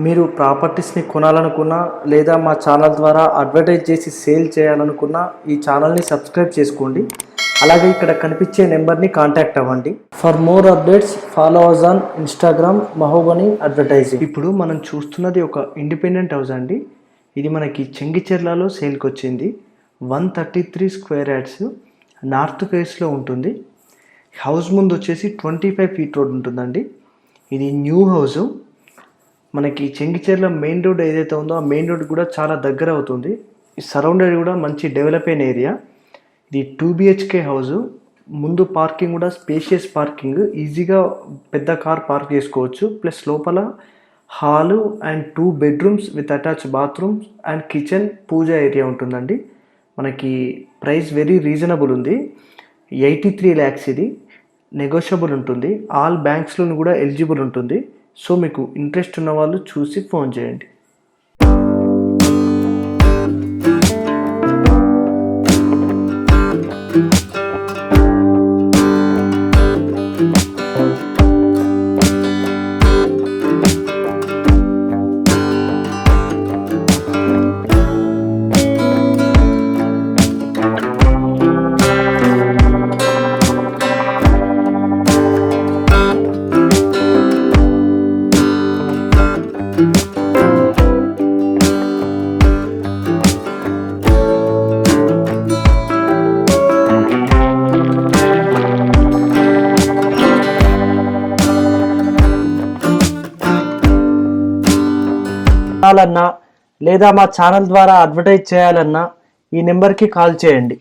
మీరు ప్రాపర్టీస్ని కొనాలనుకున్నా లేదా మా ఛానల్ ద్వారా అడ్వర్టైజ్ చేసి సేల్ చేయాలనుకున్నా ఈ ఛానల్ని సబ్స్క్రైబ్ చేసుకోండి. అలాగే ఇక్కడ కనిపించే నెంబర్ని కాంటాక్ట్ అవ్వండి. For more updates follow us on Instagram Mahobani advertising. ఇప్పుడు మనం చూస్తున్నది ఒక ఇండిపెండెంట్ హౌస్ అండి. ఇది మనకి చెంగిచెర్లలో సేల్కి వచ్చింది. 133 స్క్వేర్ యార్డ్స్ నార్త్ ఫేస్లో ఉంటుంది. హౌస్ ముందు వచ్చేసి 25 ఫీట్ రోడ్ ఉంటుందండి. ఇది న్యూ హౌస్. మనకి చెంగిచెర్ల మెయిన్ రోడ్ ఏదైతే ఉందో ఆ మెయిన్ రోడ్ కూడా చాలా దగ్గర అవుతుంది. ఈ సరౌండెడ్ కూడా మంచి డెవలప్ అయిన ఏరియా. ఇది 2 BHK హౌస్. ముందు పార్కింగ్ కూడా స్పేషియస్ పార్కింగ్, ఈజీగా పెద్ద కార్ పార్క్ చేసుకోవచ్చు. ప్లస్ లోపల hall and 2 bedrooms with attach bathrooms and kitchen, పూజ ఏరియా ఉంటుందండి. మనకి ప్రైస్ వెరీ రీజనబుల్ ఉంది. 83 lakhs. ఇది నెగోషియబుల్ ఉంటుంది. ఆల్ బ్యాంక్స్లోను కూడా ఎలిజిబుల్ ఉంటుంది. సో మీకు ఇంట్రెస్ట్ ఉన్న వాళ్ళు చూసి ఫోన్ చేయండి. లేదా మా ఛానల్ ద్వారా అడ్వర్టైజ్ చేయాలన్నా ఈ నెంబర్కి కాల్ చేయండి.